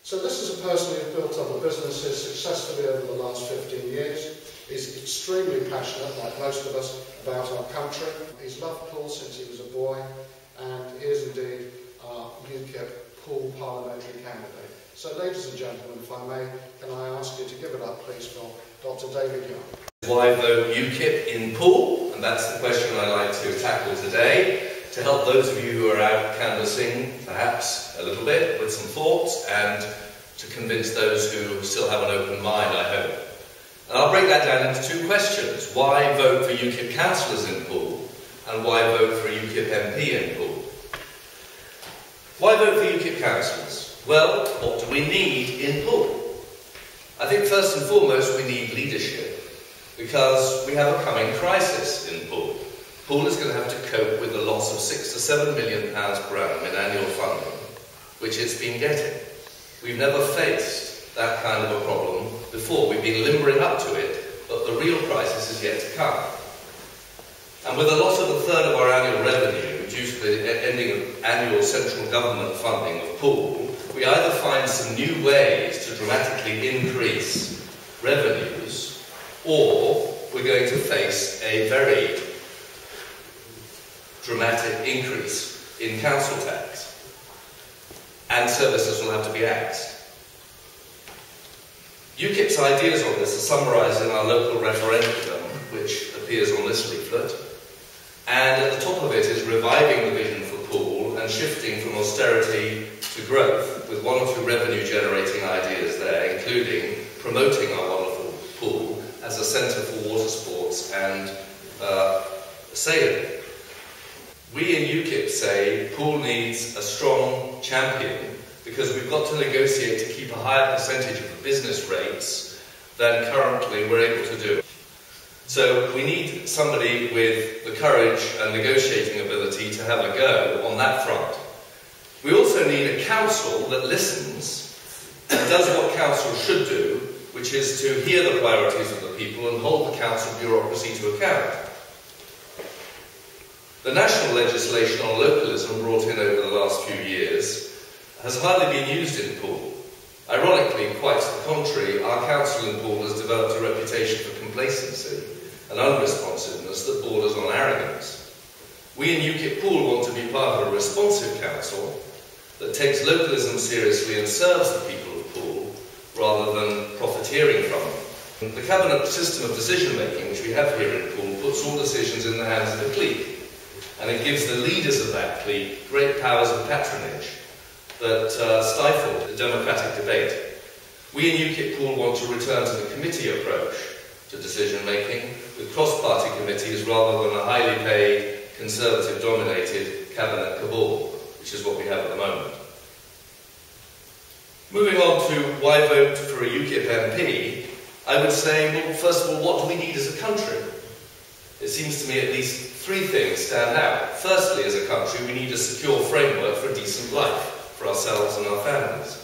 So this is a person who has built other businesses successfully over the last 15 years. He's extremely passionate, like most of us, about our country. He's loved Poole since he was a boy, and he is indeed our UKIP Poole parliamentary candidate. So ladies and gentlemen, if I may, can I ask you to give it up please for Dr. David Young. Why vote UKIP in Poole? And that's the question I'd like to tackle today, to help those of you who are out canvassing, perhaps a little bit, with some thoughts, and to convince those who still have an open mind, I hope. And I'll break that down into two questions. Why vote for UKIP councillors in Poole? And why vote for a UKIP MP in Poole? Why vote for UKIP councillors? Well, what do we need in Poole? I think first and foremost we need leadership, because we have a coming crisis in Poole. Poole is going to have to cope with a loss of £6 to £7 million per annum in annual funding, which it's been getting. We've never faced that kind of a problem before. We've been limbering up to it, but the real crisis is yet to come. And with a loss of a third of our annual revenue due to the ending of annual central government funding of Poole, we either find some new ways to dramatically increase revenues, or we're going to face a very dramatic increase in council tax, and services will have to be axed. UKIP's ideas on this are summarised in our local referendum, which appears on this leaflet, and at the top of it is reviving the vision for Poole and shifting from austerity to growth, with one or two revenue-generating ideas there, including promoting our wonderful Poole as a centre for water sports and sailing. We in UKIP say Poole needs a strong champion because we've got to negotiate to keep a higher percentage of the business rates than currently we're able to do. So we need somebody with the courage and negotiating ability to have a go on that front. We also need a council that listens and does what council should do, which is to hear the priorities of the people and hold the council bureaucracy to account. The national legislation on localism brought in over the last few years has hardly been used in Poole. Ironically, quite to the contrary, our council in Poole has developed a reputation for complacency and unresponsiveness that borders on arrogance. We in UKIP Poole want to be part of a responsive council that takes localism seriously and serves the people of Poole rather than profiteering from them. The cabinet system of decision-making which we have here in Poole puts all decisions in the hands of a clique, and it gives the leaders of that clique great powers of patronage that stifle the democratic debate. We in UKIP Poole want to return to the committee approach to decision-making, with cross-party committees rather than a highly paid, Conservative-dominated cabinet cabal, which is what we have at the moment. Moving on to why vote for a UKIP MP, I would say, well, first of all, what do we need as a country? It seems to me at least three things stand out. Firstly, as a country, we need a secure framework for a decent life for ourselves and our families,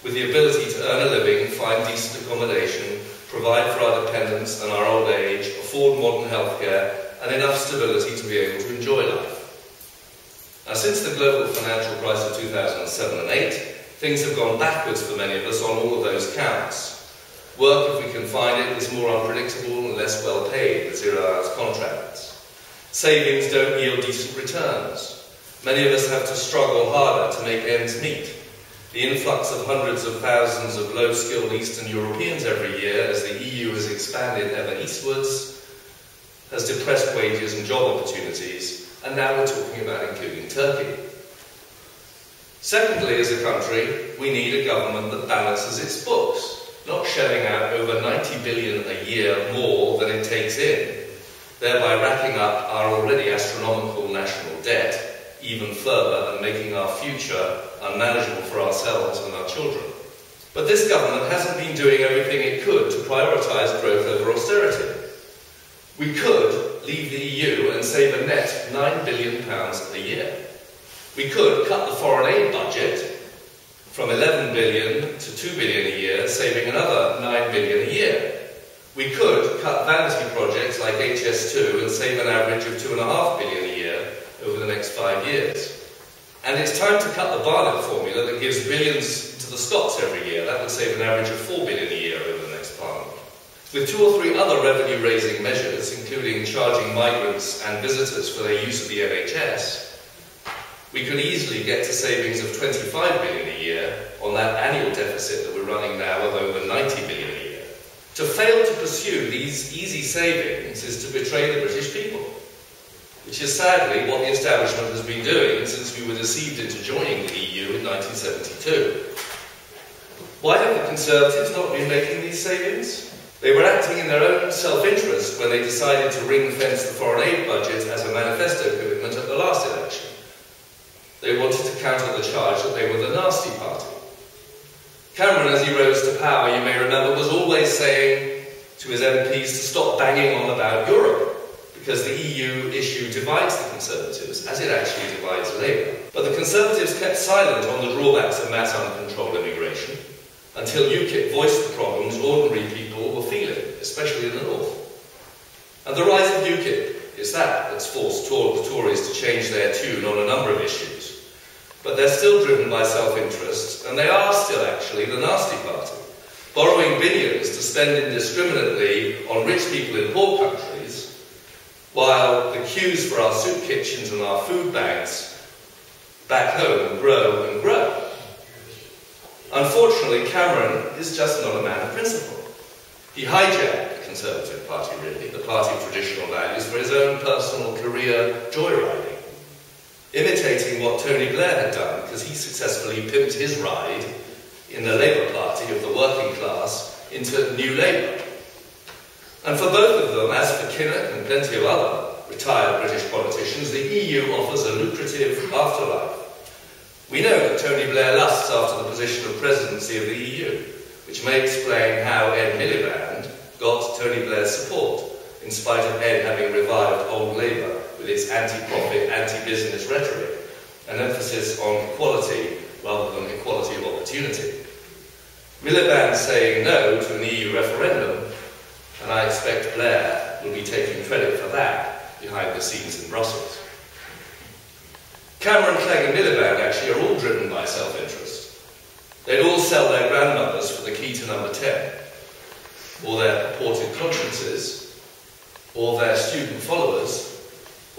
with the ability to earn a living, find decent accommodation, provide for our dependents and our old age, afford modern healthcare, and enough stability to be able to enjoy life. Now, since the global financial crisis of 2007 and 2008, things have gone backwards for many of us on all of those counts. Work, if we can find it, is more unpredictable and less well paid with zero-hours contracts. Savings don't yield decent returns. Many of us have to struggle harder to make ends meet. The influx of hundreds of thousands of low-skilled Eastern Europeans every year as the EU has expanded ever eastwards has depressed wages and job opportunities, and now we're talking about including Turkey. Secondly, as a country, we need a government that balances its books, not shelling out over 90 billion a year more than it takes in, thereby racking up our already astronomical national debt even further and making our future unmanageable for ourselves and our children. But this government hasn't been doing everything it could to prioritise growth over austerity. We could leave the EU and save a net £9 billion a year. We could cut the foreign aid budget from 11 billion to 2 billion a year, saving another 9 billion a year. We could cut vanity projects like HS2 and save an average of 2.5 billion a year over the next 5 years. And it's time to cut the Barnett formula that gives billions to the Scots every year. That would save an average of 4 billion a year over the next Parliament. With 2 or 3 other revenue-raising measures, including charging migrants and visitors for their use of the NHS, we could easily get to savings of 25 billion a year on that annual deficit that we're running now of over 90 billion a year. To fail to pursue these easy savings is to betray the British people, which is sadly what the establishment has been doing since we were deceived into joining the EU in 1972. Why have the Conservatives not been making these savings? They were acting in their own self-interest when they decided to ring-fence the foreign aid budget as a manifesto commitment at the last election. They wanted to counter the charge that they were the nasty party. Cameron, as he rose to power, you may remember, was always saying to his MPs to stop banging on about Europe, because the EU issue divides the Conservatives, as it actually divides Labour. But the Conservatives kept silent on the drawbacks of mass uncontrolled immigration, until UKIP voiced the problems ordinary people were feeling, especially in the north. And the rise of UKIP is that's forced Tories to change their tune on a number of issues. But they're still driven by self-interest, and they are still actually the nasty party, borrowing billions to spend indiscriminately on rich people in poor countries, while the queues for our soup kitchens and our food banks back home grow and grow. Unfortunately, Cameron is just not a man of principle. He hijacked the Conservative Party, really, the party of traditional values, for his own personal career joyriding, imitating what Tony Blair had done, because he successfully pimped his ride in the Labour Party of the working class into New Labour. And for both of them, as for Kinnock and plenty of other retired British politicians, the EU offers a lucrative afterlife. We know that Tony Blair lusts after the position of presidency of the EU, which may explain how Ed Miliband got Tony Blair's support, in spite of Ed having revived old Labour with its anti-profit, anti-business rhetoric, an emphasis on equality rather than equality of opportunity. Miliband saying no to an EU referendum, and I expect Blair will be taking credit for that behind the scenes in Brussels. Cameron, Clegg and Miliband actually are all driven by self-interest. They'd all sell their grandmothers for the key to number 10, or their purported consciences, or their student followers,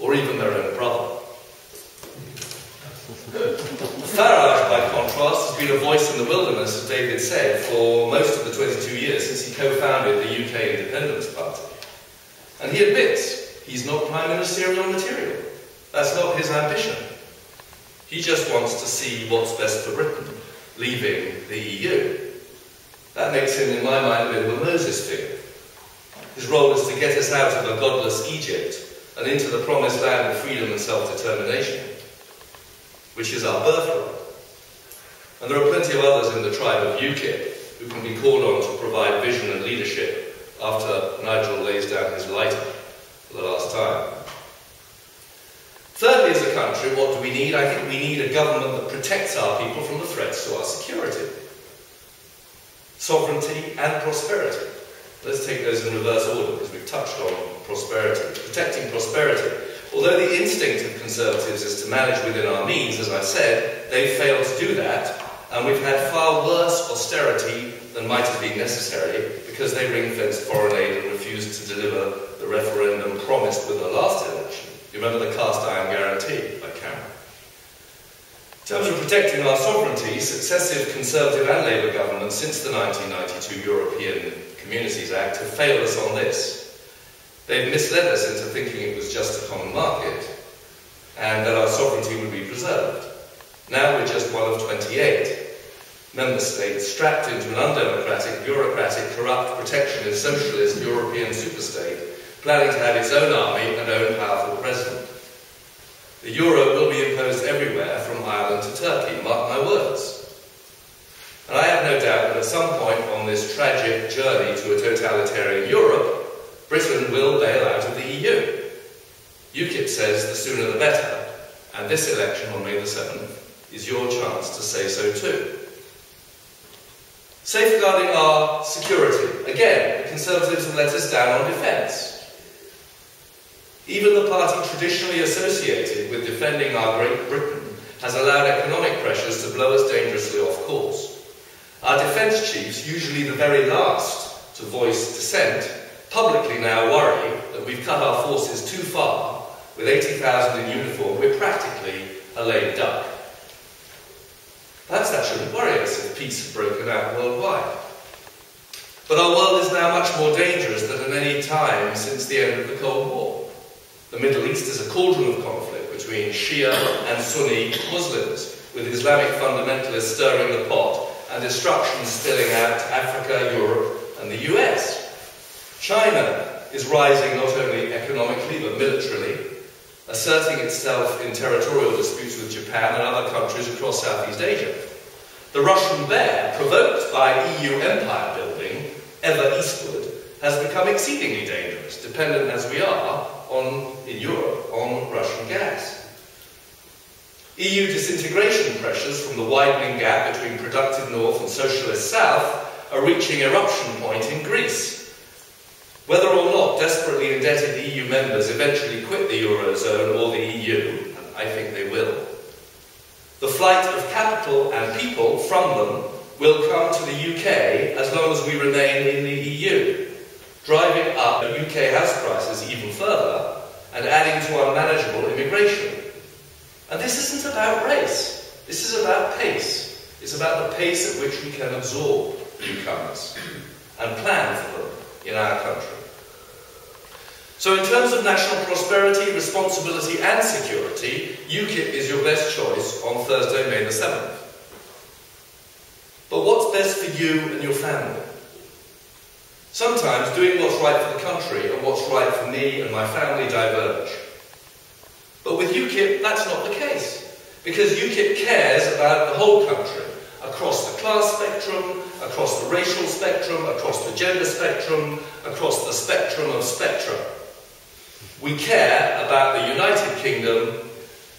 or even their own brother. Farage, by contrast, has been a voice in the wilderness, as David said, for most of the 22 years since he co-founded the UK Independence Party. And he admits he's not prime ministerial material. That's not his ambition. He just wants to see what's best for Britain, leaving the EU. That makes him, in my mind, a bit of a Moses figure. His role is to get us out of a godless Egypt and into the promised land of freedom and self-determination, which is our birthright. And there are plenty of others in the tribe of UKIP who can be called on to provide vision and leadership after Nigel lays down his lighter for the last time. Thirdly, as a country, what do we need? I think we need a government that protects our people from the threats to our security. Sovereignty and prosperity. Let's take those in reverse order, because we've touched on prosperity. Protecting prosperity. Although the instinct of Conservatives is to manage within our means, as I said, they've failed to do that, and we've had far worse austerity than might have been necessary, because they ring-fenced foreign aid and refused to deliver the referendum promised with the last election. You remember the cast iron guarantee by Cameron. In terms of protecting our sovereignty, successive Conservative and Labour governments since the 1992 European Communities Act have failed us on this. They've misled us into thinking it was just a common market and that our sovereignty would be preserved. Now we're just one of 28 member states strapped into an undemocratic, bureaucratic, corrupt, protectionist, socialist European superstate, planning to have its own army and own powerful president. The euro will be imposed everywhere from Ireland to Turkey, mark my words. And I have no doubt that at some point on this tragic journey to a totalitarian Europe, Britain will bail out of the EU. UKIP says the sooner the better, and this election on May the 7th is your chance to say so too. Safeguarding our security. Again, the Conservatives have let us down on defence. Even the party traditionally associated with defending our Great Britain has allowed economic pressures to blow us dangerously off course. Our defence chiefs, usually the very last to voice dissent, publicly now worry that we've cut our forces too far. With 80,000 in uniform, we're practically a lame duck. Perhaps that shouldn't worry us if peace had broken out worldwide. But our world is now much more dangerous than at any time since the end of the Cold War. The Middle East is a cauldron of conflict between Shia and Sunni Muslims, with Islamic fundamentalists stirring the pot and destruction spilling out to Africa, Europe and the US. China is rising not only economically but militarily, asserting itself in territorial disputes with Japan and other countries across Southeast Asia. The Russian bear, provoked by EU empire building ever eastward, has become exceedingly dangerous, dependent as we are in Europe on Russian gas. EU disintegration pressures from the widening gap between productive north and socialist south are reaching eruption point in Greece. Whether or not desperately indebted EU members eventually quit the Eurozone or the EU, and I think they will, the flight of capital and people from them will come to the UK as long as we remain in the EU, driving up UK house prices even further and adding to unmanageable immigration. And this isn't about race, this is about pace. It's about the pace at which we can absorb newcomers and plan for them in our country. So in terms of national prosperity, responsibility and security, UKIP is your best choice on Thursday, May the 7th. But what's best for you and your family? Sometimes doing what's right for the country and what's right for me and my family diverge. But with UKIP, that's not the case, because UKIP cares about the whole country, across the class spectrum, across the racial spectrum, across the gender spectrum, across the spectrum of spectra. We care about the United Kingdom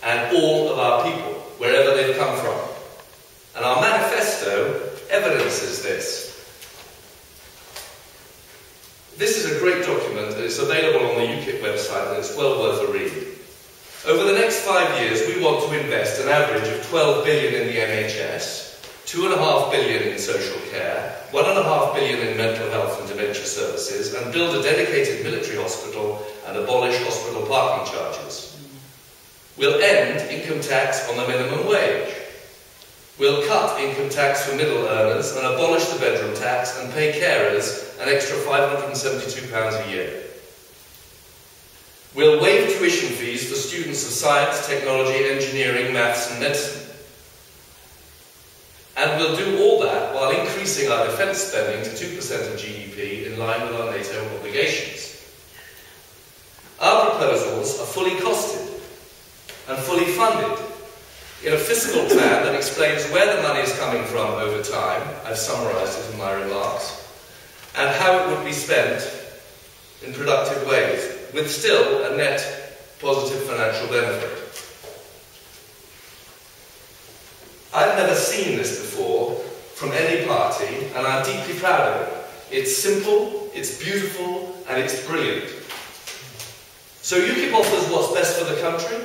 and all of our people, wherever they've come from. And our manifesto evidences this. This is a great document, and it's available on the UKIP website, and it's well worth a read. Over the next 5 years, we want to invest an average of 12 billion in the NHS, 2.5 billion in social care, 1.5 billion in mental health and dementia services, and build a dedicated military hospital and abolish hospital parking charges. We'll end income tax on the minimum wage. We'll cut income tax for middle earners and abolish the bedroom tax and pay carers an extra £572 a year. We'll waive tuition fees for students of science, technology, engineering, maths and medicine. And we'll do all that while increasing our defence spending to 2% of GDP in line with our NATO obligations. Our proposals are fully costed and fully funded in a fiscal plan that explains where the money is coming from over time, I've summarised it in my remarks, and how it would be spent in productive ways, with still a net positive financial benefit. I've never seen this before from any party, and I'm deeply proud of it. It's simple, it's beautiful, and it's brilliant. So UKIP offers what's best for the country,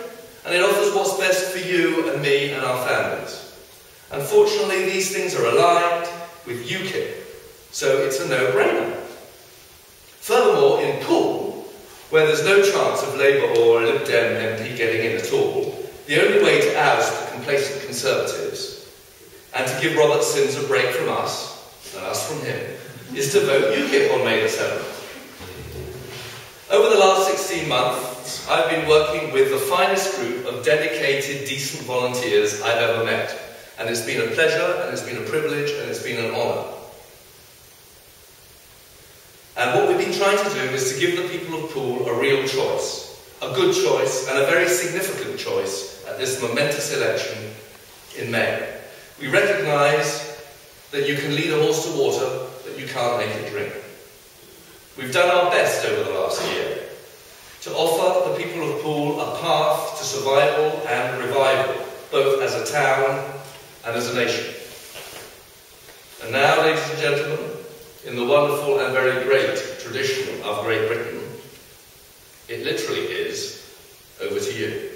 and it offers what's best for you and me and our families. Unfortunately, these things are aligned with UKIP, so it's a no-brainer. Furthermore, in Poole, where there's no chance of Labour or a Lib Dem MP getting in at all, the only way to oust the complacent Conservatives and to give Robert Sims a break from us, and us from him, is to vote UKIP on May the 7th. Over the last 16 months, I've been working with the finest group of dedicated, decent volunteers I've ever met. And it's been a pleasure, and it's been a privilege, and it's been an honour. And what we've been trying to do is to give the people of Poole a real choice, a good choice, and a very significant choice at this momentous election in May. We recognise that you can lead a horse to water, but you can't make it drink. We've done our best over the last year to offer the people of Poole a path to survival and revival, both as a town and as a nation. And now, ladies and gentlemen, in the wonderful and very great tradition of Great Britain, it literally is over to you.